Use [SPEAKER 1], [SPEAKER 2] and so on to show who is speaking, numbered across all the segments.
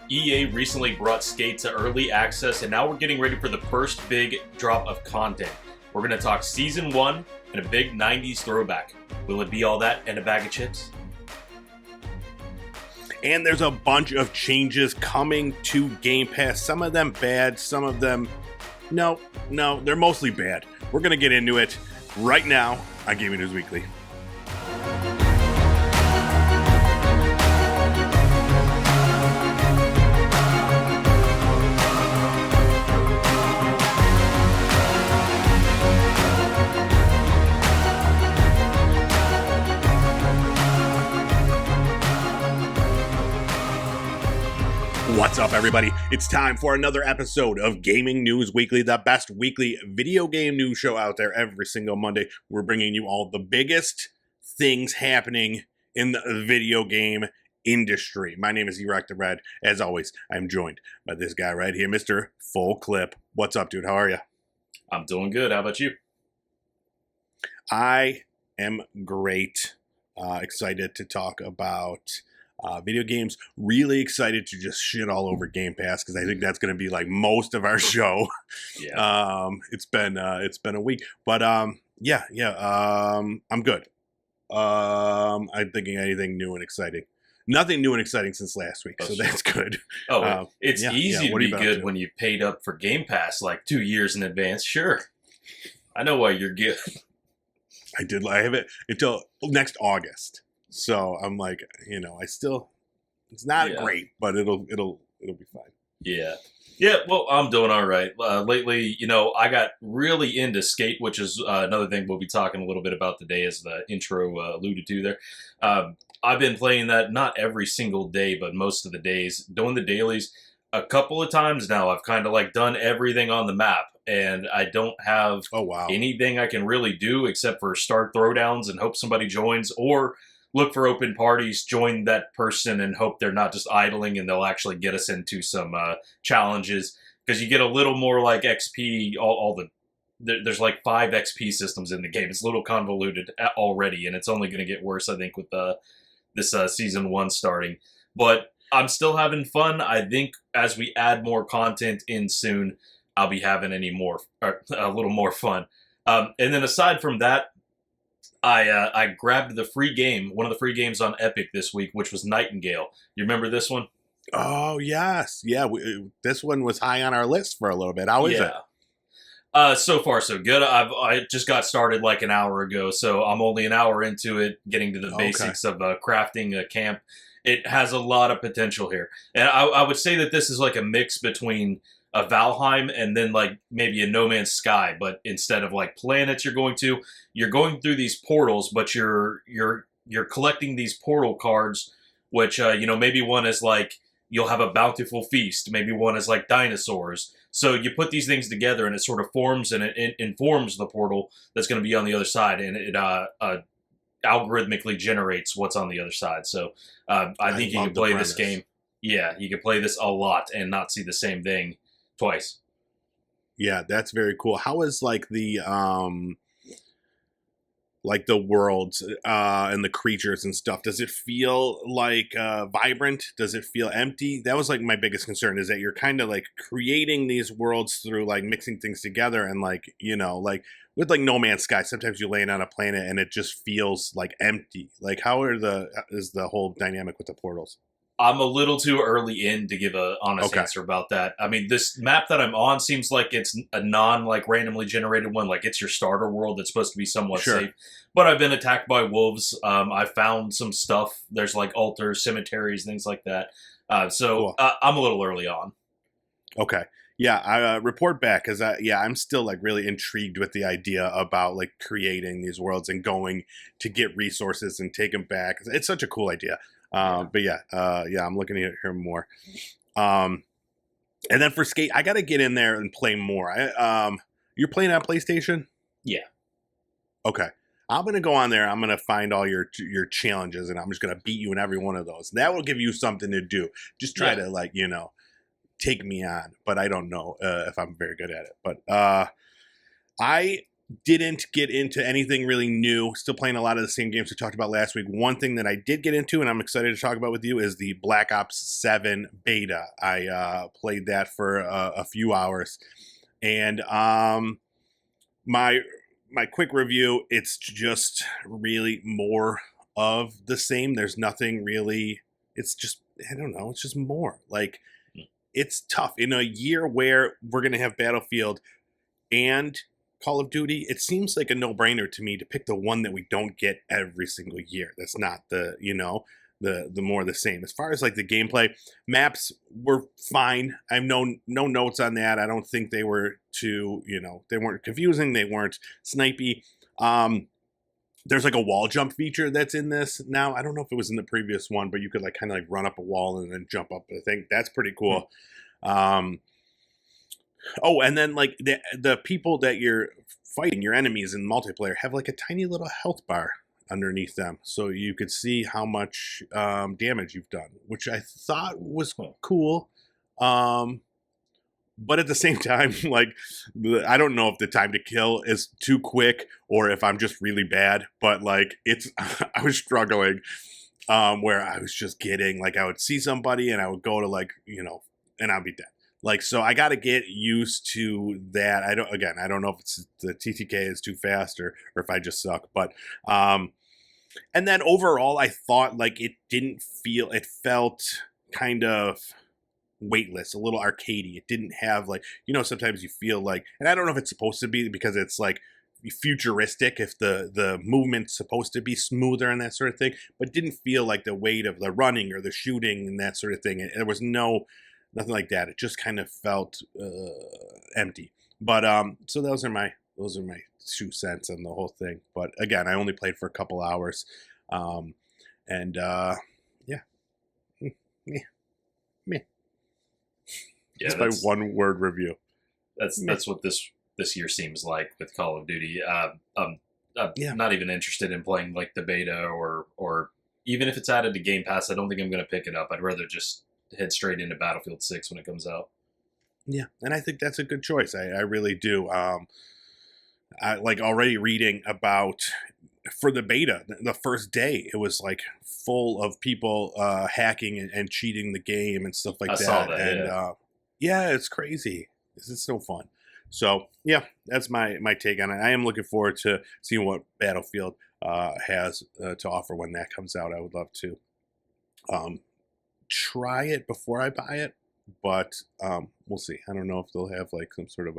[SPEAKER 1] EA recently brought Skate to early access, and now we're getting ready for the first big drop of content. We're going to talk Season 1 and a big 90s throwback. Will it be all that and a bag of chips?
[SPEAKER 2] And there's a bunch of changes coming to Game Pass. Some of them bad, some of them... No, they're mostly bad. We're going to get into it right now on Gaming News Weekly. What's up, everybody? It's time for another episode of Gaming News Weekly, the best weekly video game news show out there every single Monday. We're bringing you all the biggest things happening in the video game industry. My name is Erect the Red. As always, I'm joined by this guy right here, Mr. Full Clip. What's up, dude? How are you?
[SPEAKER 1] I'm doing good. How about you?
[SPEAKER 2] I am great. Excited to talk about video games. Really excited to just shit all over Game Pass because I think that's going to be like most of our show.
[SPEAKER 1] Yeah.
[SPEAKER 2] It's been a week, but I'm good. I'm thinking anything new and exciting. Nothing new and exciting since last week, so that's good.
[SPEAKER 1] It's easy to be good when you paid up for Game Pass like 2 years in advance. Sure, I know why you're good.
[SPEAKER 2] I have it until next August. So I'm like, it's not great, but it'll be fine.
[SPEAKER 1] Yeah. Well, I'm doing all right. Lately, I got really into Skate, which is another thing we'll be talking a little bit about today, as the intro alluded to there. I've been playing that not every single day, but most of the days, doing the dailies. A couple of times now, I've kind of like done everything on the map, and I don't have anything I can really do except for start throwdowns and hope somebody joins, or look for open parties, join that person, and hope they're not just idling and they'll actually get us into some challenges. Because you get a little more like XP, there's like 5 XP systems in the game. It's a little convoluted already, and it's only going to get worse, I think, with this Season 1 starting. But I'm still having fun. I think as we add more content in soon, I'll be having a little more fun. And then aside from that, I grabbed the free game, one of the free games on Epic this week, which was Nightingale. You remember this one?
[SPEAKER 2] Oh, yes. Yeah, this one was high on our list for a little bit. How is it?
[SPEAKER 1] So far, so good. I just got started like an hour ago, so I'm only an hour into it, getting to the basics of crafting a camp. It has a lot of potential here. And I would say that this is like a mix between a Valheim and then like maybe a No Man's Sky, but instead of like planets you're going through these portals, but you're collecting these portal cards, which maybe one is like you'll have a bountiful feast, maybe one is like dinosaurs. So you put these things together and it sort of forms and it informs the portal that's going to be on the other side, and it algorithmically generates what's on the other side. So I think you can play this game. Yeah, you can play this a lot and not see the same thing twice.
[SPEAKER 2] Yeah, that's very cool. How is like the worlds and the creatures and stuff? Does it feel like vibrant? Does it feel empty? That was like my biggest concern, is that you're kind of like creating these worlds through like mixing things together, and like with like No Man's Sky, sometimes you land on a planet and it just feels like empty. Like how is the whole dynamic with the portals?
[SPEAKER 1] I'm a little too early in to give an honest answer about that. I mean, this map that I'm on seems like it's a randomly generated one. Like it's your starter world that's supposed to be somewhat safe. But I've been attacked by wolves. I found some stuff. There's like altars, cemeteries, things like that. Cool. I'm a little early on. Okay.
[SPEAKER 2] Yeah, I report back, because I'm still like really intrigued with the idea about like creating these worlds and going to get resources and take them back. It's such a cool idea. But I'm looking to hear more. And then for Skate, I got to get in there and play more. You're playing on PlayStation?
[SPEAKER 1] Yeah.
[SPEAKER 2] Okay. I'm going to go on there. I'm going to find all your challenges, and I'm just going to beat you in every one of those. That will give you something to do. Just try to take me on. But I don't know if I'm very good at it. But I Didn't get into anything really new. Still playing a lot of the same games we talked about last week. One thing that I did get into, and I'm excited to talk about with you, is the Black Ops 7 beta. I played that for a few hours, and my quick review, it's just really more of the same. There's nothing really. It's just, I don't know. It's just more. Like, it's tough in a year where we're gonna have Battlefield and Call of Duty. It seems like a no-brainer to me to pick the one that we don't get every single year. That's not the, the more the same. As far as like the gameplay, maps were fine. I have no notes on that. I don't think they were too, they weren't confusing. They weren't snipey. There's like a wall jump feature that's in this now. I don't know if it was in the previous one, but you could like kind of like run up a wall and then jump up. I think that's pretty cool. Oh, and then like the people that you're fighting, your enemies in multiplayer, have like a tiny little health bar underneath them, so you could see how much damage you've done, which I thought was cool. But at the same time, like, I don't know if the time to kill is too quick or if I'm just really bad, but like I was struggling where I was just getting, like, I would see somebody and I would go to like, and I'd be dead. Like, so I got to get used to that. I don't know if it's the TTK is too fast or if I just suck, but, and then overall, I thought like it felt kind of weightless, a little arcadey. It didn't have like, sometimes you feel like, and I don't know if it's supposed to be because it's like futuristic, if the movement's supposed to be smoother and that sort of thing, but it didn't feel like the weight of the running or the shooting and that sort of thing. There was nothing like that. It just kind of felt empty. But so those are my 2 cents on the whole thing. But again, I only played for a couple hours, and yeah, meh.
[SPEAKER 1] Yeah,
[SPEAKER 2] that's my one word review.
[SPEAKER 1] That's what this year seems like with Call of Duty. I'm not even interested in playing like the beta or even if it's added to Game Pass. I don't think I'm going to pick it up. I'd rather just head straight into Battlefield 6 when it comes out. Yeah,
[SPEAKER 2] and I think that's a good choice. I really do. I like already reading about for the beta, the first day, it was like full of people hacking and cheating the game and stuff like that.
[SPEAKER 1] I saw that,
[SPEAKER 2] and yeah, it's crazy. This is so fun. So yeah, that's my take on it. I am looking forward to seeing what Battlefield has to offer when that comes out. I would love to try it before I buy it, but we'll see. I don't know if they'll have like some sort of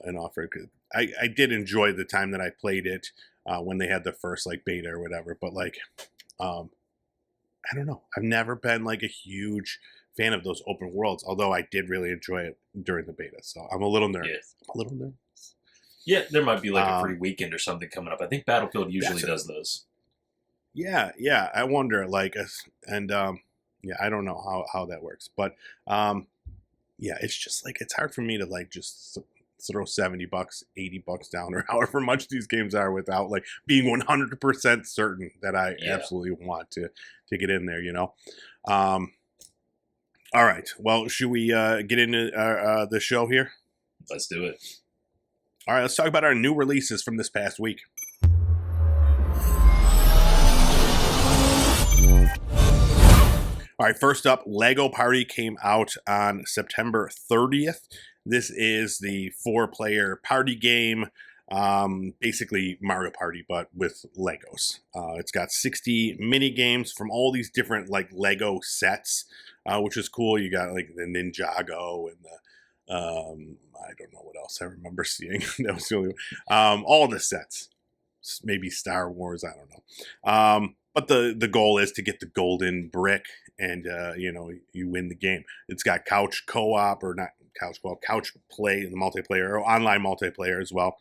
[SPEAKER 2] an offer. I did enjoy the time that I played it when they had the first like beta or whatever, but like I don't know. I've never been like a huge fan of those open worlds, although I did really enjoy it during the beta. So I'm a little nervous.
[SPEAKER 1] Yeah. Yeah, there might be like a free weekend or something coming up. I think Battlefield usually does those.
[SPEAKER 2] Yeah. I wonder, like, and yeah, I don't know how that works, but yeah, it's just like it's hard for me to like just throw $70, $80 down, or however much these games are without like being 100% certain that I absolutely want to get in there. All right. Well, should we get into the show here?
[SPEAKER 1] Let's do it.
[SPEAKER 2] All right. Let's talk about our new releases from this past week. All right. First up, Lego Party came out on September 30th. This is the 4-player party game. Basically Mario Party, but with Legos. It's got 60 mini games from all these different like Lego sets, which is cool. You got like the Ninjago and the I don't know what else I remember seeing. That was the only one. All the sets, maybe Star Wars. I don't know. But the goal is to get the golden brick, and you win the game. It's got couch co-op, or not couch co-op, couch play in the multiplayer, or online multiplayer as well.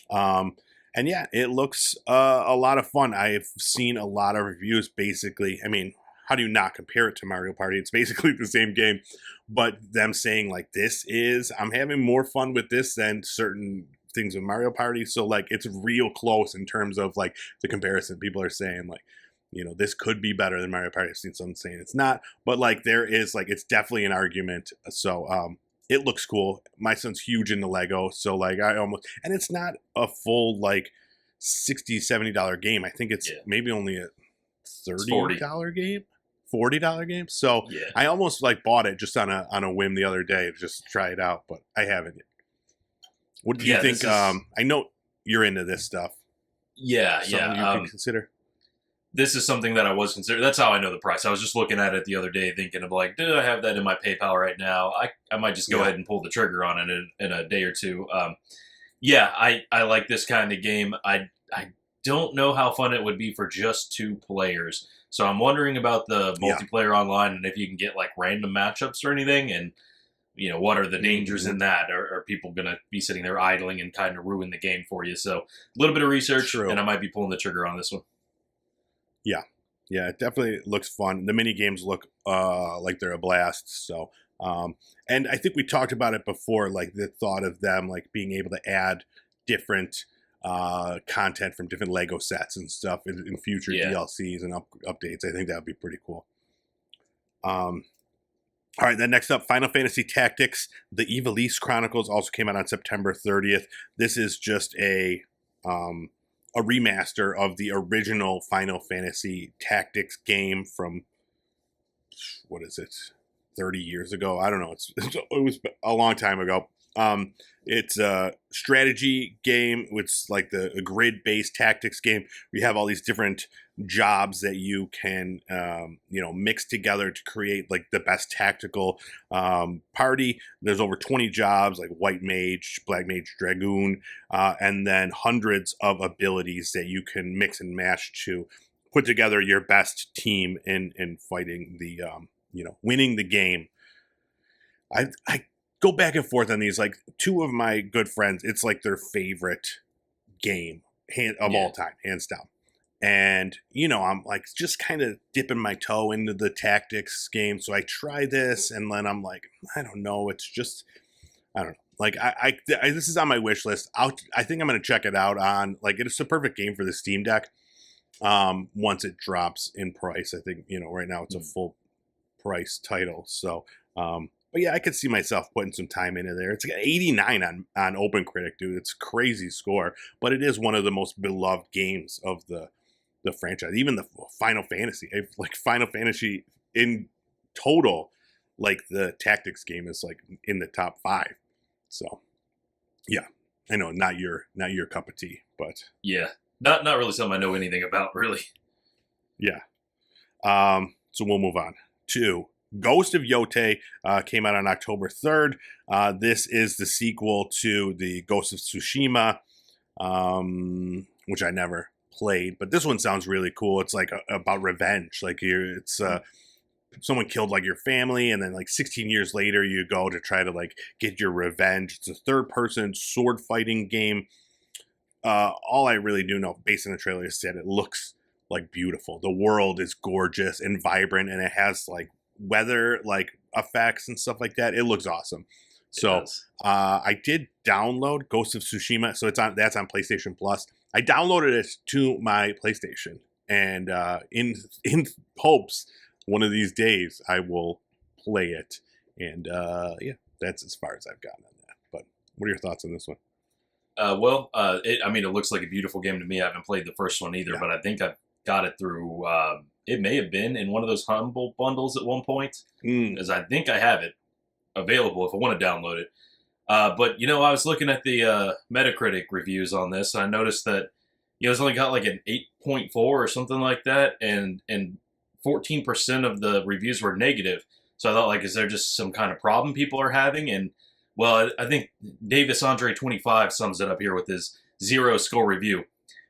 [SPEAKER 2] And yeah, it looks a lot of fun. I've seen a lot of reviews. Basically, I mean, how do you not compare it to Mario Party? It's basically the same game, but them saying like I'm having more fun with this than certain things with Mario Party. So like it's real close in terms of like the comparison. People are saying like, this could be better than Mario Party. I've seen some saying it's not, but like there is like, it's definitely an argument. So it looks cool. My son's huge into Lego, so like and it's not a full like $60-$70 game. I think it's maybe only a $30 game, $40 game. So I almost like bought it just on a whim the other day to just try it out, but I haven't yet. What do you think? I know you're into this stuff.
[SPEAKER 1] Yeah,
[SPEAKER 2] something you can consider.
[SPEAKER 1] This is something that I was considering. That's how I know the price. I was just looking at it the other day, thinking of like, do I have that in my PayPal right now? I might just go ahead and pull the trigger on it in a day or two. I like this kind of game. I don't know how fun it would be for just 2 players. So I'm wondering about the multiplayer online and if you can get like random matchups or anything, and what are the dangers in that? Are people going to be sitting there idling and kind of ruin the game for you? So a little bit of research, and I might be pulling the trigger on this one.
[SPEAKER 2] Yeah, it definitely looks fun. The mini games look like they're a blast. So, and I think we talked about it before, like the thought of them like being able to add different content from different Lego sets and stuff in future DLCs and updates. I think that would be pretty cool. All right, then next up, Final Fantasy Tactics. The Ivalice Chronicles also came out on September 30th. This is just a remaster of the original Final Fantasy Tactics game from, 30 years ago? I don't know. It was a long time ago. It's a strategy game. It's like a grid-based tactics game. We have all these different jobs that you can, mix together to create like the best tactical party. There's over 20 jobs like White Mage, Black Mage, Dragoon, and then hundreds of abilities that you can mix and match to put together your best team in fighting the, winning the game. I go back and forth on these. Like 2 of my good friends, it's like their favorite game of all time, hands down. And, I'm like just kind of dipping my toe into the tactics game. So I try this and then I'm like, I don't know. It's just, I don't know. Like I this is on my wish list. I think I'm going to check it out on like, it's a perfect game for the Steam Deck. Once it drops in price, I think, right now it's a full price title. So, but yeah, I could see myself putting some time into there. It's like 89 on OpenCritic, dude. It's a crazy score, but it is one of the most beloved games of the franchise. Even the Final Fantasy, like Final Fantasy in total, like the tactics game is like in the top 5. So, yeah, I know not your cup of tea, but
[SPEAKER 1] not really something I know anything about, really.
[SPEAKER 2] Yeah. So we'll move on to Ghost of Yotei. Came out on October 3rd. This is the sequel to the Ghost of Tsushima, which I never played, but this one sounds really cool. It's like about revenge. Like it's someone killed like your family, and then like 16 years later you go to try to like get your revenge. It's a third-person sword fighting game. All I really do know, based on the trailer, is that it looks like beautiful. The world is gorgeous and vibrant, and it has like weather like effects and stuff like that. It looks awesome. So I did download Ghost of Tsushima, so that's on PlayStation Plus. I downloaded it to my PlayStation, and in hopes one of these days I will play it. And that's as far as I've gotten on that. But what are your thoughts on this one?
[SPEAKER 1] It looks like a beautiful game to me. I haven't played the first one either, but I think I've got it through. It may have been in one of those Humble bundles at one point, as I think I have it available if I want to download it. But I was looking at the Metacritic reviews on this, and I noticed that it's only got like an 8.4 or something like that, and 14% of the reviews were negative. So I thought, like, is there just some kind of problem people are having? And well, I think Davis Andre 25 sums it up here with his 0 score review.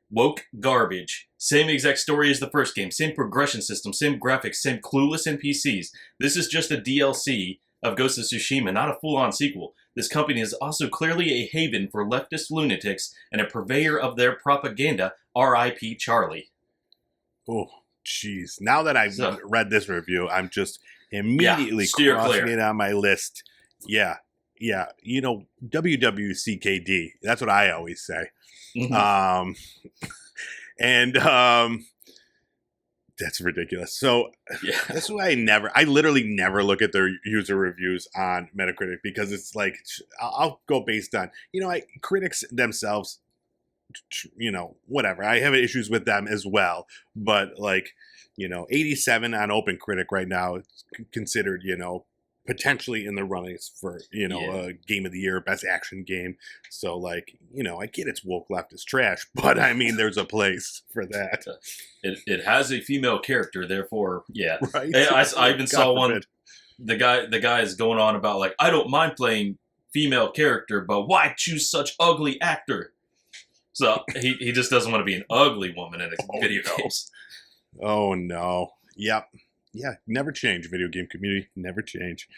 [SPEAKER 1] Woke garbage. Same exact story as the first game. Same progression system. Same graphics. Same clueless NPCs. This is just a DLC of Ghost of Tsushima, not a full-on sequel. This company is also clearly a haven for leftist lunatics and a purveyor of their propaganda. R.I.P. Charlie.
[SPEAKER 2] Oh, jeez. Now that I've read this review, I'm just immediately crossing it on my list. Yeah. WWCKD. That's what I always say. Mm-hmm. That's ridiculous. So
[SPEAKER 1] Yeah.
[SPEAKER 2] that's why I literally never look at their user reviews on Metacritic, because it's like, I'll go based on, critics themselves, whatever. I have issues with them as well, but 87 on Open Critic right now, it's considered, potentially in the runnings for, a game of the year, best action game. So I get it's woke leftist trash, but I mean, there's a place for that.
[SPEAKER 1] It has a female character, therefore, yeah.
[SPEAKER 2] Right.
[SPEAKER 1] I even saw one.
[SPEAKER 2] forbid.
[SPEAKER 1] The guy is going on about I don't mind playing female character, but why choose such ugly actor? So he just doesn't want to be an ugly woman in a video games.
[SPEAKER 2] Oh no. Yep. Yeah, never change, video game community. Never change.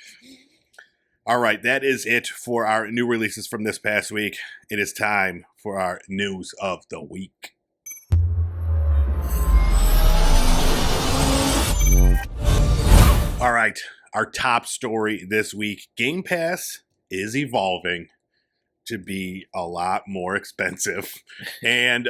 [SPEAKER 2] All right, that is it for our new releases from this past week. It is time for our news of the week. All right, our top story this week. Game Pass is evolving to be a lot more expensive. And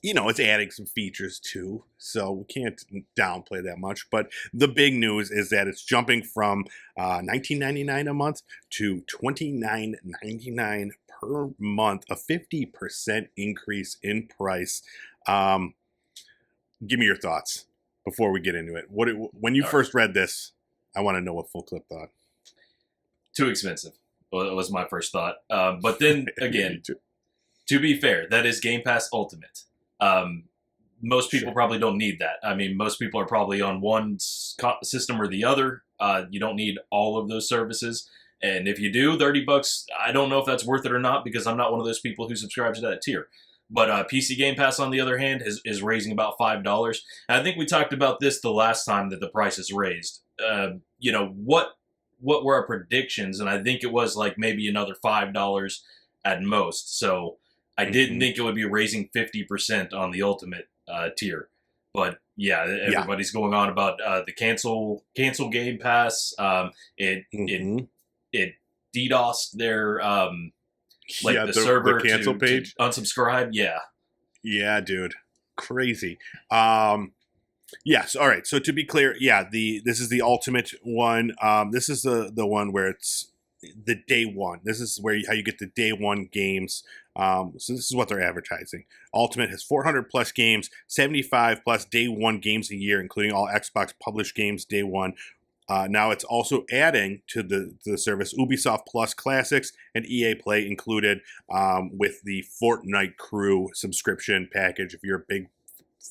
[SPEAKER 2] it's adding some features too, so we can't downplay that much. But the big news is that it's jumping from $19.99 a month to $29.99 per month, a 50% increase in price. Give me your thoughts before we get into it. When you first read this, I want to know what Full Clip thought.
[SPEAKER 1] Too expensive. Well, that was my first thought. But then again, to be fair, that is Game Pass Ultimate. Most people probably don't need that. I mean, most people are probably on one system or the other. You don't need all of those services. And if you do, $30, I don't know if that's worth it or not, because I'm not one of those people who subscribes to that tier. But PC Game Pass, on the other hand, is raising about $5. And I think we talked about this the last time that the price is raised. What were our predictions? And I think it was maybe another $5 at most. So I didn't think it would be raising 50% on the Ultimate tier. But yeah, everybody's going on about the cancel Game Pass. It DDoSed their the server
[SPEAKER 2] the cancel page,
[SPEAKER 1] to unsubscribe.
[SPEAKER 2] Yeah, dude, crazy. Yes. All right. So to be clear, this is the Ultimate one. This is the one where it's the day one. This is how you get the day one games. So this is what they're advertising. Ultimate has 400 plus games, 75 plus day one games a year, including all Xbox published games day one. Now it's also adding to the service Ubisoft Plus Classics and EA Play included, with the Fortnite Crew subscription package. If you're a big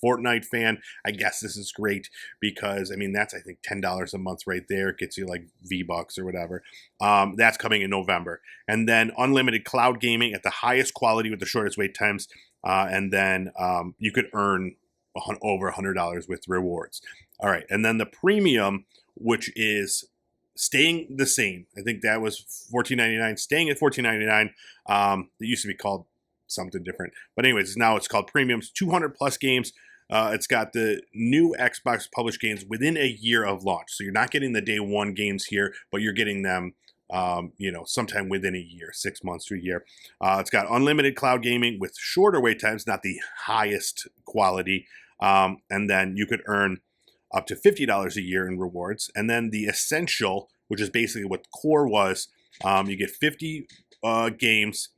[SPEAKER 2] Fortnite fan, I guess this is great, because I mean, that's I think $10 a month right there. It gets you V-Bucks or whatever. That's coming in November. And then unlimited cloud gaming at the highest quality with the shortest wait times. And then you could earn over $100 with rewards. All right. And then the premium, which is staying the same. I think that was $14.99, staying at $14.99. It used to be called something different. But anyways, now it's called Premiums, 200 plus games. It's got the new Xbox published games within a year of launch. So you're not getting the day one games here, but you're getting them, sometime within a year, 6 months to a year. It's got unlimited cloud gaming with shorter wait times, not the highest quality. And then you could earn up to $50 a year in rewards. And then the Essential, which is basically what the core was, you get 50 games.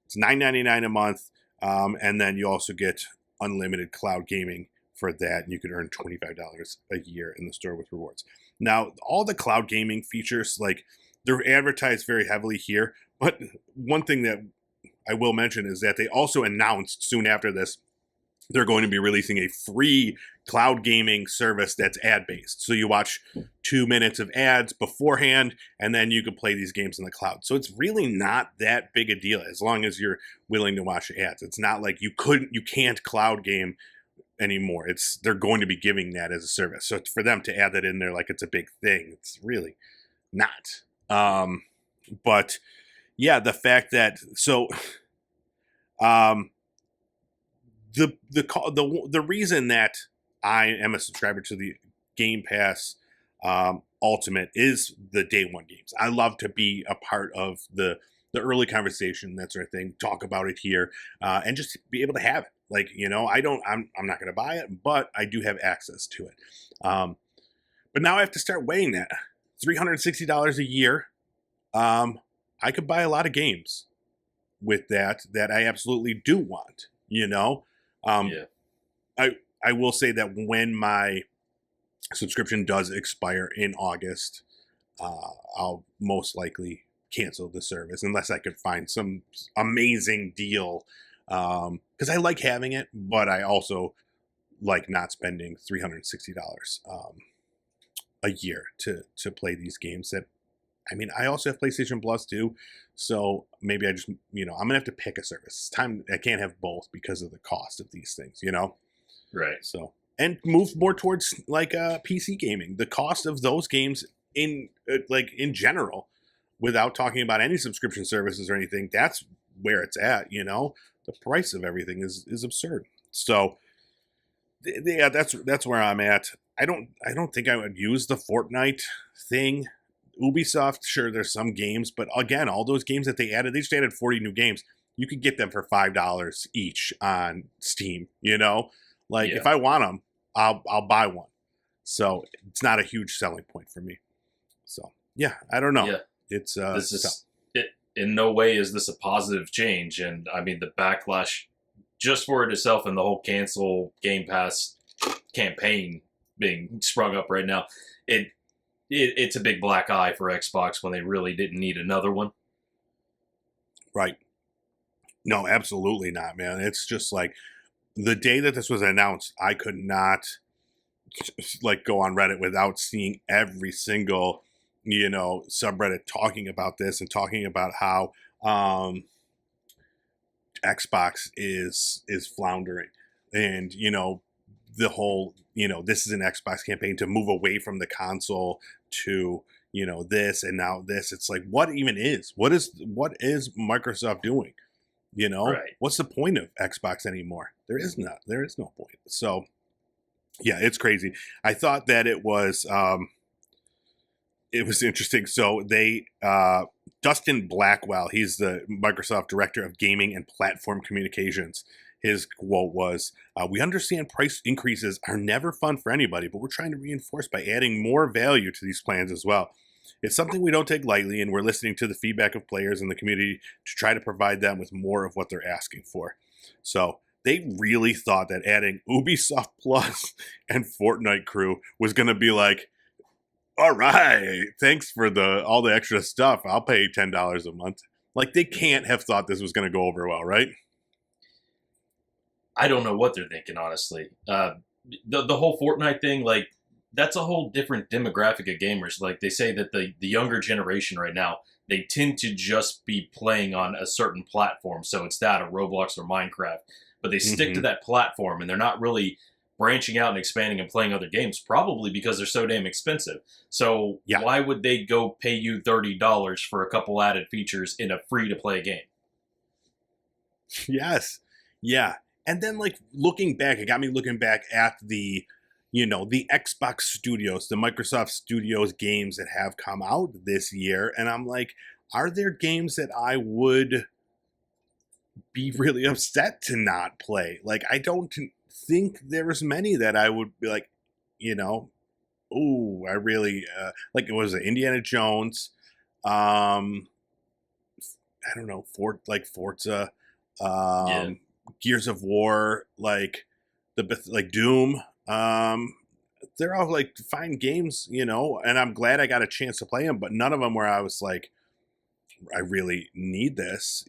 [SPEAKER 2] It's $9.99 a month, and then you also get unlimited cloud gaming for that, and you can earn $25 a year in the store with rewards. Now, all the cloud gaming features, they're advertised very heavily here, but one thing that I will mention is that they also announced soon after this they're going to be releasing a free cloud gaming service that's ad-based. So you watch 2 minutes of ads beforehand, and then you can play these games in the cloud. So it's really not that big a deal as long as you're willing to watch ads. It's not like you can't cloud game anymore. They're going to be giving that as a service. So for them to add that in there like it's a big thing, it's really not. But yeah, the fact that the reason that I am a subscriber to the Game Pass Ultimate is the day one games. I love to be a part of the early conversation, that sort of thing, talk about it here, and just be able to have it. Like, I'm not going to buy it, but I do have access to it. But now I have to start weighing that. $360 a year. I could buy a lot of games with that I absolutely do want,
[SPEAKER 1] Yeah.
[SPEAKER 2] I will say that when my subscription does expire in August, I'll most likely cancel the service unless I could find some amazing deal. Because I like having it, but I also like not spending $360 a year to play these games. I also have PlayStation Plus too, so maybe I just I'm gonna have to pick a service. It's time. I can't have both because of the cost of these things.
[SPEAKER 1] Right.
[SPEAKER 2] So, and move more towards like PC gaming. The cost of those games in general, without talking about any subscription services or anything, that's where it's at. The price of everything is absurd. So, yeah, that's where I'm at. I don't think I would use the Fortnite thing. Ubisoft, sure, there's some games, but again, all those games that they just added 40 new games. You could get them for $5 each on Steam. If I want them, I'll buy one. So it's not a huge selling point for me. So yeah, I don't know.
[SPEAKER 1] Yeah.
[SPEAKER 2] It's
[SPEAKER 1] This is it. In no way is this a positive change, and I mean the backlash just for it itself and the whole cancel Game Pass campaign being sprung up right now. It's a big black eye for Xbox when they really didn't need another one.
[SPEAKER 2] Right. No, absolutely not, man. It's just like the day that this was announced, I could not go on Reddit without seeing every single, subreddit talking about this and talking about how Xbox is floundering. And, the whole, this is an Xbox campaign to move away from the console to, this and now this. It's like, what is Microsoft doing?
[SPEAKER 1] Right.
[SPEAKER 2] What's the point of Xbox anymore? There is no point. So yeah, it's crazy. I thought that it was interesting. So they Dustin Blackwell, he's the Microsoft Director of Gaming and Platform Communications. His quote was, "We understand price increases are never fun for anybody, but we're trying to reinforce by adding more value to these plans as well. It's something we don't take lightly, and we're listening to the feedback of players in the community to try to provide them with more of what they're asking for." So they really thought that adding Ubisoft Plus and Fortnite Crew was going to be like, all right, thanks for all the extra stuff. I'll pay $10 a month. Like, they can't have thought this was going to go over well, right?
[SPEAKER 1] I don't know what they're thinking, honestly. The whole Fortnite thing, like, that's a whole different demographic of gamers. Like, they say that the younger generation right now, they tend to just be playing on a certain platform. So it's that or Roblox or Minecraft. But they stick to that platform, and they're not really branching out and expanding and playing other games, probably because they're so damn expensive. So why would they go pay you $30 for a couple added features in a free-to-play game?
[SPEAKER 2] Yes. Yeah. And then, looking back, it got me looking back at the Xbox Studios, the Microsoft Studios games that have come out this year. And I'm like, are there games that I would be really upset to not play? Like, I don't think there's many that I would be like, I really, it was Indiana Jones. I don't know, Forza, Gears of War, Doom. They're all fine games, and I'm glad I got a chance to play them, but none of them where I was like, I really need this,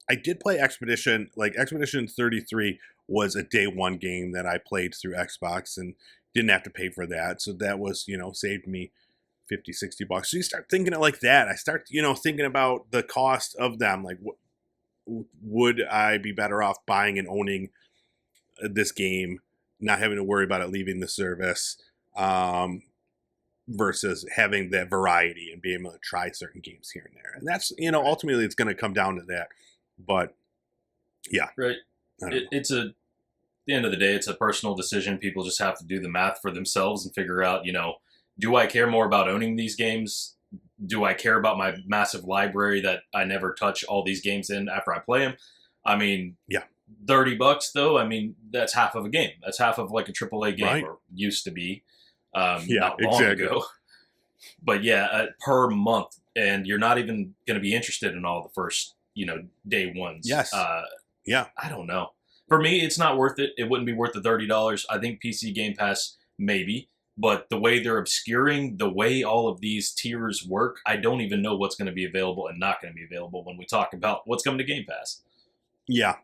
[SPEAKER 2] I did play Expedition. Expedition 33 was a day one game that I played through Xbox and didn't have to pay for that. So that was, saved me $50-$60. So you start thinking it like that. I start, thinking about the cost of them. Like, would I be better off buying and owning this game, not having to worry about it leaving the service, versus having that variety and being able to try certain games here and there? And that's, ultimately it's going to come down to that. But yeah,
[SPEAKER 1] right. It's at the end of the day, it's a personal decision. People just have to do the math for themselves and figure out, do I care more about owning these games? Do I care about my massive library that I never touch all these games in after I play them? I mean,
[SPEAKER 2] Yeah.
[SPEAKER 1] $30 though. I mean, that's half of a game. That's half of like a AAA game,
[SPEAKER 2] Right.
[SPEAKER 1] or used to be,
[SPEAKER 2] Yeah,
[SPEAKER 1] not long
[SPEAKER 2] exactly.
[SPEAKER 1] ago. But yeah, per month, and you're not even going to be interested in all the first, day ones.
[SPEAKER 2] Yes. Yeah.
[SPEAKER 1] I don't know. For me, it's not worth it. It wouldn't be worth the $30. I think PC Game Pass maybe, but the way they're obscuring the way all of these tiers work, I don't even know what's going to be available and not going to be available when we talk about what's coming to Game Pass.
[SPEAKER 2] Yeah.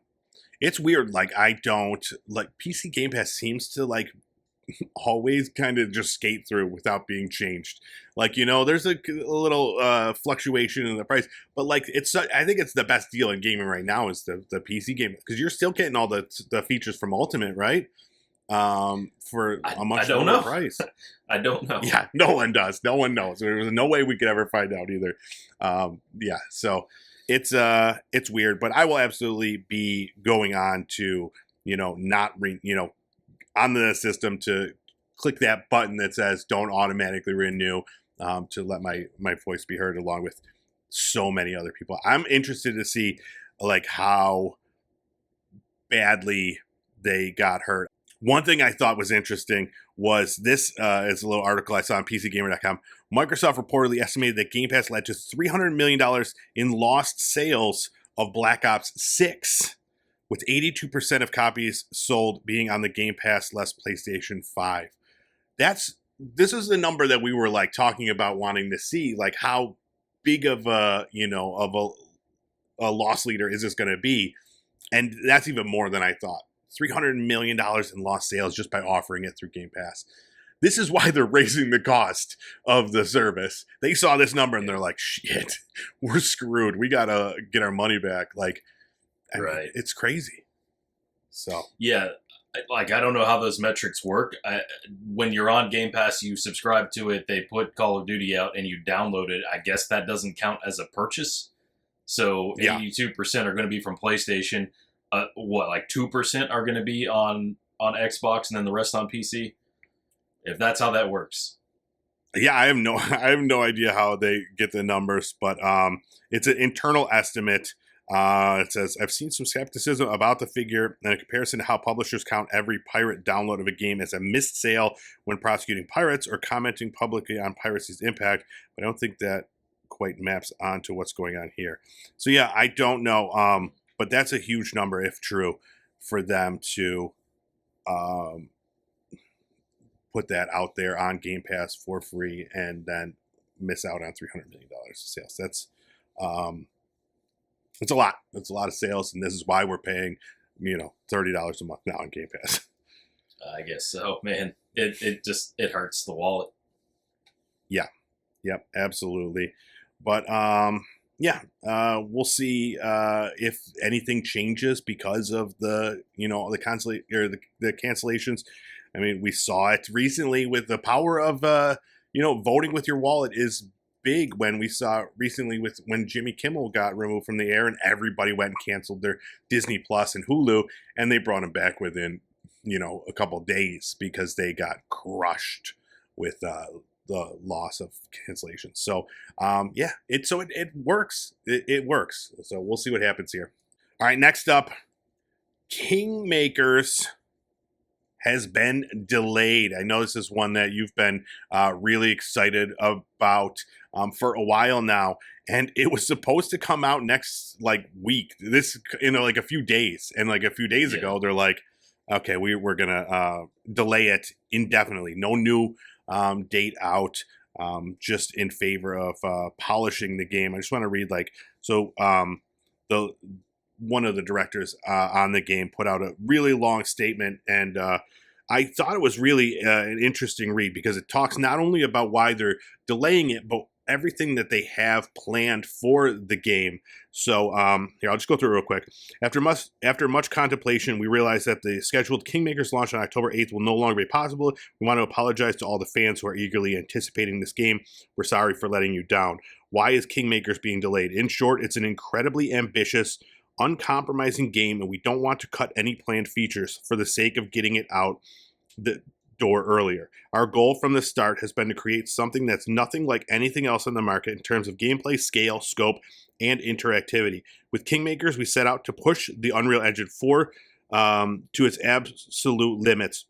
[SPEAKER 2] It's weird. Like, I don't like PC Game Pass seems to like always kind of just skate through without being changed. Like, there's a little fluctuation in the price, but like I think it's the best deal in gaming right now is the PC game, because you're still getting all the features from Ultimate, right? For a much lower price.
[SPEAKER 1] I don't know.
[SPEAKER 2] Yeah, no one does. No one knows. There was no way we could ever find out either. Yeah, so it's weird, but I will absolutely be going on to on the system to click that button that says don't automatically renew, to let my voice be heard along with so many other people. I'm interested to see like how badly they got hurt. One thing I thought was interesting was this is a little article I saw on PCGamer.com. Microsoft reportedly estimated that Game Pass led to $300 million in lost sales of Black Ops 6, with 82% of copies sold being on the Game Pass less PlayStation 5. This is the number that we were like talking about wanting to see, like how big of a a loss leader is this going to be, and that's even more than I thought. $300 million in lost sales just by offering it through Game Pass. This is why they're raising the cost of the service. They saw this number and they're like, shit, we're screwed. We got to get our money back. Like,
[SPEAKER 1] Right.
[SPEAKER 2] It's crazy. So
[SPEAKER 1] yeah, like I don't know how those metrics work. When you're on Game Pass, you subscribe to it. They put Call of Duty out and you download it. I guess that doesn't count as a purchase. So 82% are going to be from PlayStation. Like 2% are going to be on Xbox, and then the rest on PC. If that's how that works.
[SPEAKER 2] Yeah, I have no idea how they get the numbers, but it's an internal estimate. It says, I've seen some skepticism about the figure and a comparison to how publishers count every pirate download of a game as a missed sale when prosecuting pirates or commenting publicly on piracy's impact, but I don't think that quite maps onto what's going on here. So yeah, I don't know, but that's a huge number, if true, for them to put that out there on Game Pass for free and then miss out on $300 million of sales. That's it's a lot. It's a lot of sales, and this is why we're paying, $30 a month now on Game Pass.
[SPEAKER 1] I guess so, man. It hurts the wallet.
[SPEAKER 2] Yeah. Yep, absolutely. But we'll see if anything changes because of the the cancellations. I mean, we saw it recently with the power of voting with your wallet is big. When we saw recently when Jimmy Kimmel got removed from the air and everybody went and canceled their Disney Plus and Hulu, and they brought him back within a couple days because they got crushed with the loss of cancellation. So it works. It works. So we'll see what happens here. All right, next up, Kingmakers has been delayed. I know this is one that you've been really excited about for a while now, and it was supposed to come out next week. This like a few days, and like a few days ago, they're like, okay, we're gonna delay it indefinitely. No new date out, just in favor of polishing the game. I just want to read the one of the directors on the game put out a really long statement, and I thought it was really an interesting read because it talks not only about why they're delaying it, but everything that they have planned for the game. So here, I'll just go through it real quick. After much contemplation, we realized that the scheduled Kingmakers launch on October 8th will no longer be possible. We want to apologize to all the fans who are eagerly anticipating this game. We're sorry for letting you down. Why is Kingmakers being delayed? In short, it's an incredibly ambitious, uncompromising game, and we don't want to cut any planned features for the sake of getting it out. door earlier. Our goal from the start has been to create something that's nothing like anything else in the market in terms of gameplay, scale, scope, and interactivity. With Kingmakers, we set out to push the Unreal Engine 4 to its absolute limits,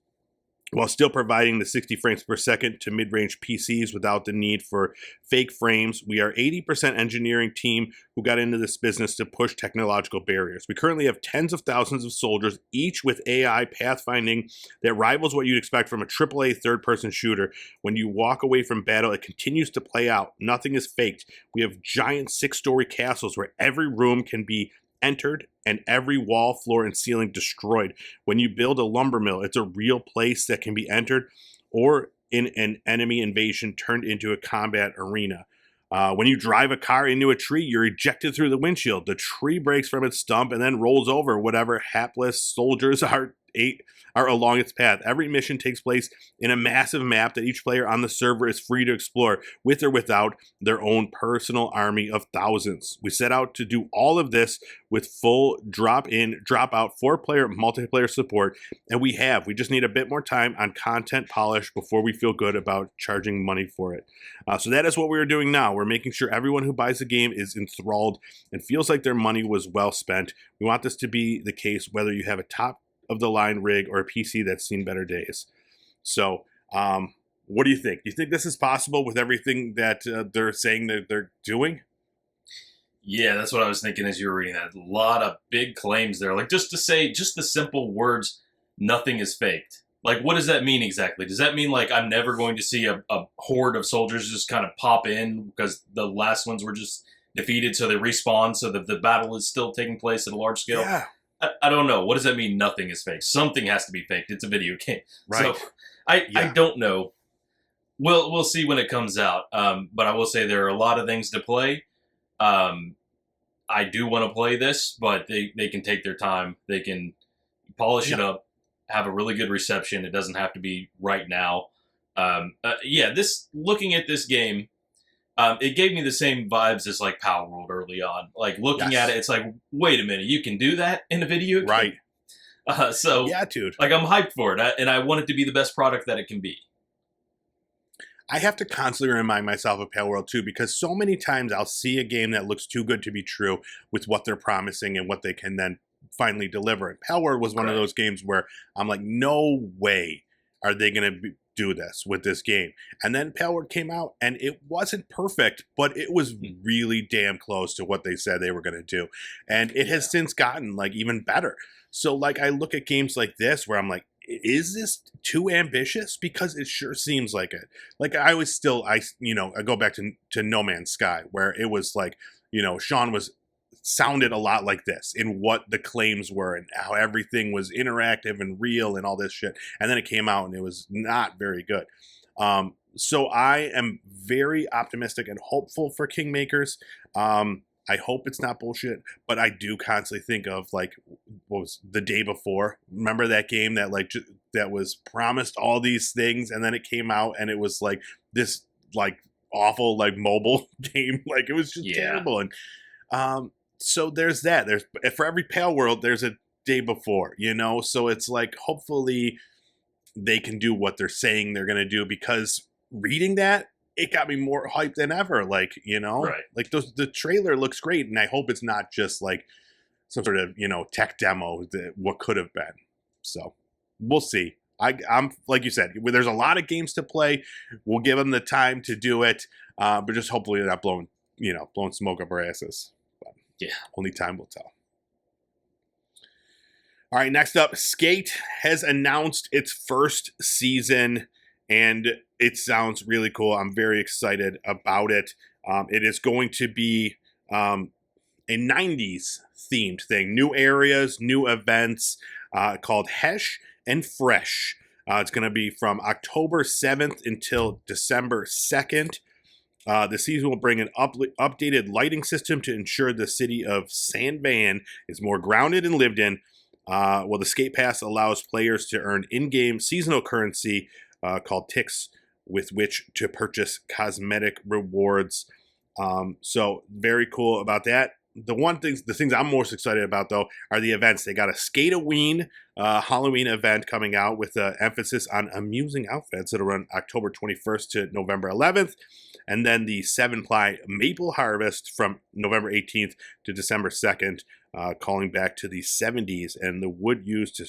[SPEAKER 2] while still providing the 60 frames per second to mid-range PCs without the need for fake frames. We are 80% engineering team who got into this business to push technological barriers. We currently have tens of thousands of soldiers, each with AI pathfinding that rivals what you'd expect from a AAA third-person shooter. When you walk away from battle, it continues to play out. Nothing is faked. We have giant 6-story castles where every room can be entered and every wall, floor, and ceiling destroyed. When you build a lumber mill, it's a real place that can be entered or in an enemy invasion turned into a combat arena. When you drive a car into a tree, you're ejected through the windshield. The tree breaks from its stump and then rolls over whatever hapless soldiers are along its path. Every mission takes place in a massive map that each player on the server is free to explore, with or without their own personal army of thousands. We set out to do all of this with full drop-in, drop-out 4-player multiplayer support, and we just need a bit more time on content polish before we feel good about charging money for it. So that is what we're doing now. We're making sure everyone who buys the game is enthralled and feels like their money was well spent. We want this to be the case whether you have a top of the line rig or a PC that's seen better days. So what do you think? Do you think this is possible with everything that they're saying that they're doing?
[SPEAKER 1] Yeah, that's what I was thinking as you were reading that. A lot of big claims there. Like, just to say, just the simple words, nothing is faked. Like, what does that mean exactly? Does that mean, like, I'm never going to see a horde of soldiers just kind of pop in because the last ones were just defeated, so they respawn, so that the battle is still taking place at a large scale?
[SPEAKER 2] Yeah.
[SPEAKER 1] I don't know. What does that mean, nothing is fake? Something has to be faked. It's a video game.
[SPEAKER 2] Right.
[SPEAKER 1] So, I don't know. We'll see when it comes out. But I will say there are a lot of things to play. I do want to play this, but they can take their time. They can polish it up, have a really good reception. It doesn't have to be right now. Looking at this game, it gave me the same vibes as like Power World early on. Like looking at it, it's like, wait a minute, you can do that in a video game?
[SPEAKER 2] Right.
[SPEAKER 1] Yeah,
[SPEAKER 2] dude.
[SPEAKER 1] Like I'm hyped for it, and I want it to be the best product that it can be.
[SPEAKER 2] I have to constantly remind myself of Power World too, because so many times I'll see a game that looks too good to be true with what they're promising and what they can then finally deliver. And Power World was one of those games where I'm like, no way are they going to do this with this game. And then Power World came out and it wasn't perfect, but it was really damn close to what they said they were going to do. And it has since gotten like even better. So like I look at games like this where I'm like, is this too ambitious? Because it sure seems like it. Like I go back to No Man's Sky, where it was like, Sean sounded a lot like this in what the claims were and how everything was interactive and real and all this shit. And then it came out and it was not very good. So I am very optimistic and hopeful for Kingmakers. I hope it's not bullshit, but I do constantly think of like, what was The Day Before? Remember that game that that was promised all these things, and then it came out and it was like this like awful like mobile game, like it was just terrible. And so there's that. There's for every Pale World, there's a Day Before, So it's like hopefully they can do what they're saying they're gonna do, because reading that, it got me more hyped than ever. Like,
[SPEAKER 1] Right.
[SPEAKER 2] like the trailer looks great, and I hope it's not just like some sort of, tech demo that what could have been. So we'll see. I'm like you said, there's a lot of games to play. We'll give them the time to do it, but just hopefully they're not blowing smoke up our asses. But
[SPEAKER 1] yeah,
[SPEAKER 2] only time will tell. All right, next up, Skate has announced its first season, and it sounds really cool. I'm very excited about it. It is going to be a 90s themed thing. New areas, new events called Hesh and Fresh. It's going to be from October 7th until December 2nd. The season will bring an updated lighting system to ensure the city of Sandvan is more grounded and lived in. The Skate Pass allows players to earn in-game seasonal currency called ticks, with which to purchase cosmetic rewards. So very cool about that. the things I'm most excited about though are the events. They got a Skate-A-Ween Halloween event coming out with an emphasis on amusing outfits. It'll run October 21st to November 11th, and then the 7-ply Maple Harvest from November 18th to December 2nd, calling back to the 70s and the wood used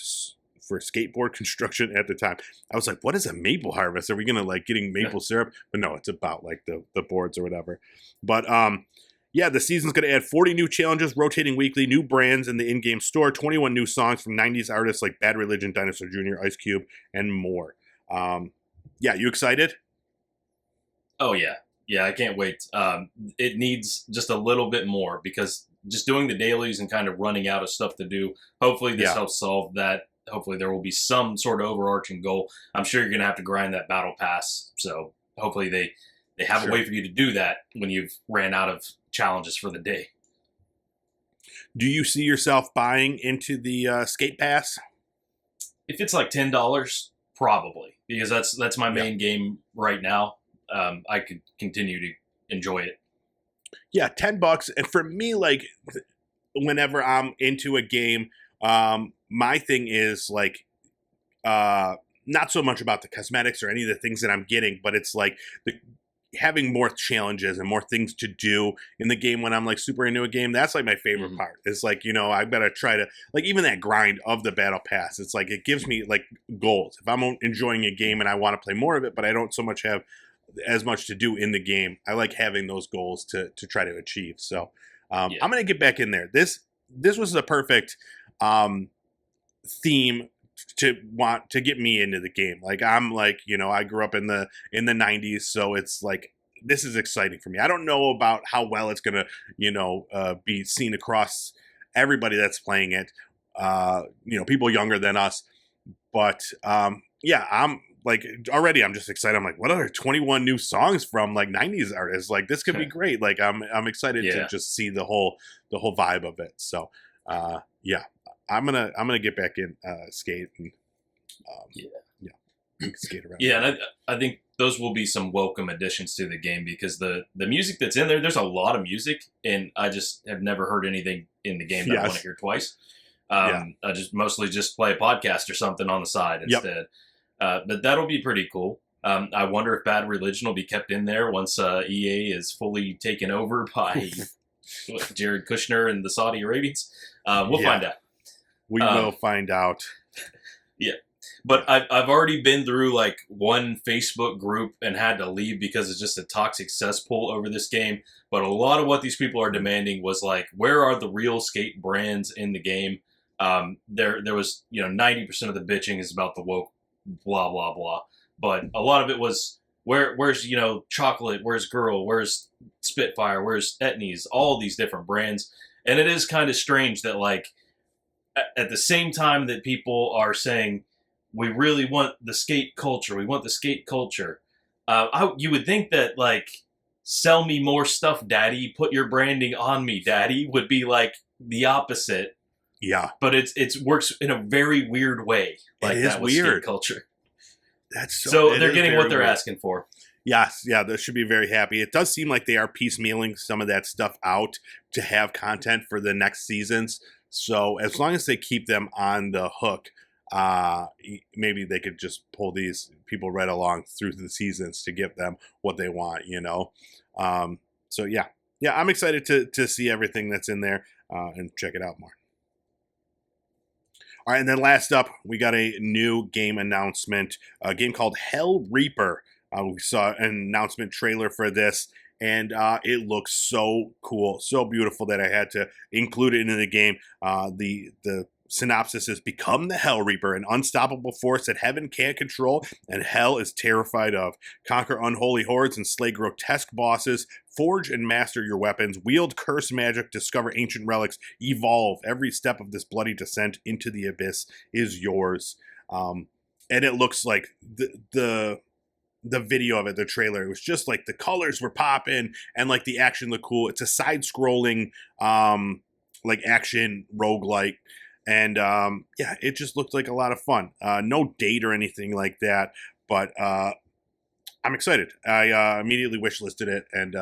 [SPEAKER 2] for skateboard construction at the time. I was like, what is a maple harvest? Are we gonna like getting maple syrup? But no, it's about like the boards or whatever. But yeah, the season's going to add 40 new challenges, rotating weekly, new brands in the in-game store, 21 new songs from 90s artists like Bad Religion, Dinosaur Jr., Ice Cube, and more. Yeah, you excited?
[SPEAKER 1] Oh, yeah. Yeah, I can't wait. It needs just a little bit more because just doing the dailies and kind of running out of stuff to do, hopefully this helps solve that. Hopefully there will be some sort of overarching goal. I'm sure you're going to have to grind that battle pass, so hopefully they have a way for you to do that when you've ran out of challenges for the day.
[SPEAKER 2] Do you see yourself buying into the skate pass?
[SPEAKER 1] If it's like $10, probably, because that's my main game right now. I could continue to enjoy it.
[SPEAKER 2] Yeah, $10. And for me, like whenever I'm into a game, my thing is like not so much about the cosmetics or any of the things that I'm getting, but it's like having more challenges and more things to do in the game when I'm like super into a game. That's like my favorite part. It's like, you know, I've got to try to like even that grind of the battle pass. It's like it gives me like goals. If I'm enjoying a game and I want to play more of it, but I don't so much have as much to do in the game, I like having those goals to try to achieve. So I'm going to get back in there. This was the perfect theme to want to get me into the game. Like I'm like, you know, I grew up in the 90s, so it's like this is exciting for me. I don't know about how well it's gonna, you know, be seen across everybody that's playing it. You know, people younger than us, but yeah, I'm like already I'm just excited. I'm like, what are 21 new songs from like 90s artists? Like this could be great. Like I'm excited to just see the whole vibe of it. So yeah. I'm gonna get back in skate and skate around.
[SPEAKER 1] Yeah, and I think those will be some welcome additions to the game because the music that's in there's a lot of music, and I just have never heard anything in the game that I want to hear twice. I just mostly just play a podcast or something on the side instead. But that'll be pretty cool. I wonder if Bad Religion will be kept in there once EA is fully taken over by Jared Kushner and the Saudi Arabians. We'll find out.
[SPEAKER 2] We will find out.
[SPEAKER 1] Yeah. But I've already been through like one Facebook group and had to leave because it's just a toxic cesspool over this game. But a lot of what these people are demanding was like, where are the real skate brands in the game? There was, you know, 90% of the bitching is about the woke blah, blah, blah. But a lot of it was, where's, you know, Chocolate, where's Girl, where's Spitfire, where's Etnies, all these different brands. And it is kind of strange that like, at the same time that people are saying, we really want the skate culture, we want the skate culture, you would think that, like, sell me more stuff, daddy, put your branding on me, daddy, would be, like, the opposite.
[SPEAKER 2] Yeah.
[SPEAKER 1] But it works in a very weird way. Like,
[SPEAKER 2] it is
[SPEAKER 1] that was
[SPEAKER 2] weird.
[SPEAKER 1] skate culture.
[SPEAKER 2] That's
[SPEAKER 1] so they're getting what they're asking for.
[SPEAKER 2] Yes, yeah, they should be very happy. It does seem like they are piecemealing some of that stuff out to have content for the next seasons. So as long as they keep them on the hook, maybe they could just pull these people right along through the seasons to give them what they want, you know? So yeah, I'm excited to see everything that's in there and check it out more. All right, and then last up, we got a new game announcement, a game called Hellreaper. We saw an announcement trailer for this, and it looks so cool, so beautiful that I had to include it into the game. The synopsis is: become the Hellreaper, an unstoppable force that heaven can't control and hell is terrified of. Conquer unholy hordes and slay grotesque bosses. Forge and master your weapons. Wield curse magic. Discover ancient relics. Evolve. Every step of this bloody descent into the abyss is yours. And it looks like the video of it, the trailer, it was just like the colors were popping and like the action looked cool. It's a side-scrolling like action roguelike. And yeah, it just looked like a lot of fun. No date or anything like that, but I'm excited. I immediately wishlisted it, and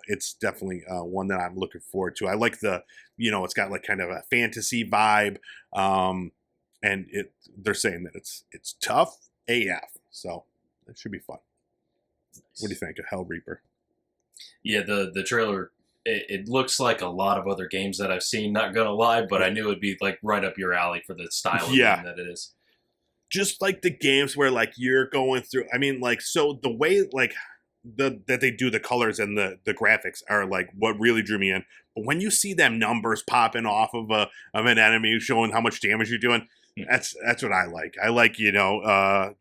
[SPEAKER 2] it's definitely one that I'm looking forward to. I like the, it's got like kind of a fantasy vibe, and they're saying that it's tough AF, so it should be fun. What do you think of Hellreaper?
[SPEAKER 1] Yeah, the trailer, it looks like a lot of other games that I've seen, not gonna lie, but I knew it'd be like right up your alley for the style of game that it is.
[SPEAKER 2] Just like the games where like you're going through, I mean, like, so the way like that they do the colors and the graphics are like what really drew me in. But when you see them numbers popping off of an enemy showing how much damage you're doing, that's what I like. I like,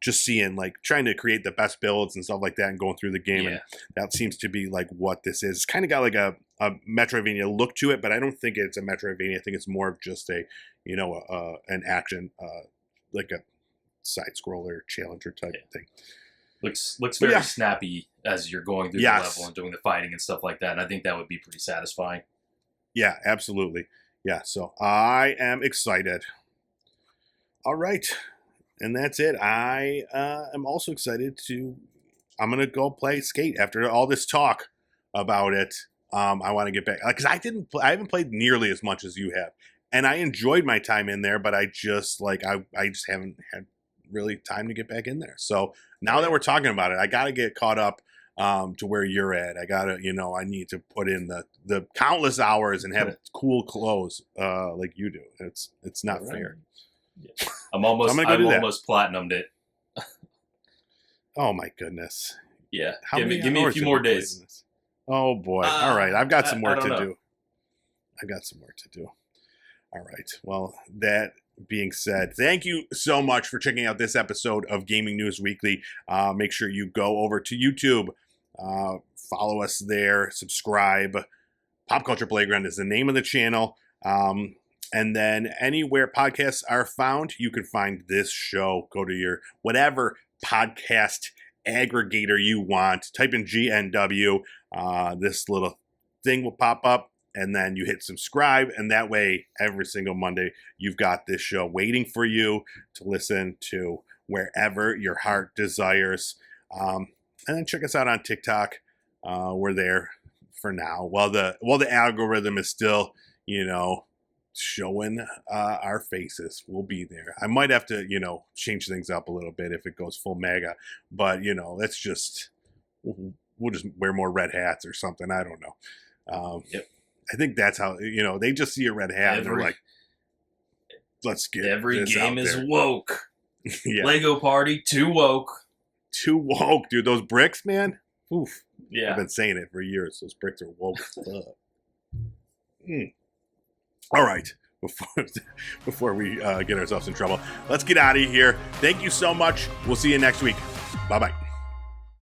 [SPEAKER 2] just seeing like trying to create the best builds and stuff like that and going through the game. And that seems to be like what this is. It's kind of got like a Metroidvania look to it, but I don't think it's a Metroidvania. I think it's more of just a, an action, like a side scroller challenger type thing.
[SPEAKER 1] Looks very snappy as you're going through the level and doing the fighting and stuff like that. And I think that would be pretty satisfying.
[SPEAKER 2] Yeah, absolutely. Yeah, so I am excited. All right. And that's it. I am also excited I'm going to go play Skate after all this talk about it. I want to get back, because I haven't played nearly as much as you have. And I enjoyed my time in there, but I just I just haven't had really time to get back in there. So now that we're talking about it, I got to get caught up to where you're at. I got to, I need to put in the countless hours and have cool clothes like you do. It's not fair.
[SPEAKER 1] Yeah. I've almost platinumed it.
[SPEAKER 2] Oh my goodness.
[SPEAKER 1] Yeah. Give me a few more days.
[SPEAKER 2] Oh boy. All right. I've got some work to do. I've got some work to do. All right. Well, that being said, thank you so much for checking out this episode of Gaming News Weekly. Make sure you go over to YouTube, follow us there, subscribe. Pop Culture Playground is the name of the channel. And then anywhere podcasts are found, you can find this show. Go to your whatever podcast aggregator you want. Type in GNW. This little thing will pop up. And then you hit subscribe, and that way, every single Monday, you've got this show waiting for you to listen to wherever your heart desires. And then check us out on TikTok. We're there for now. While the algorithm is still, showing our faces, we'll be there. I might have to, change things up a little bit if it goes full mega. But, let's just, we'll just wear more red hats or something. I don't know.
[SPEAKER 1] Yep.
[SPEAKER 2] I think that's how, they just see a red hat and they're like, let's get
[SPEAKER 1] every
[SPEAKER 2] this
[SPEAKER 1] game
[SPEAKER 2] out
[SPEAKER 1] is
[SPEAKER 2] there.
[SPEAKER 1] woke.
[SPEAKER 2] Yeah.
[SPEAKER 1] Lego Party, too woke.
[SPEAKER 2] Too woke, dude. Those bricks, man. Oof.
[SPEAKER 1] Yeah.
[SPEAKER 2] I've been saying it for years. Those bricks are woke as fuck. All right. Before we get ourselves in trouble, let's get out of here. Thank you so much. We'll see you next week. Bye-bye.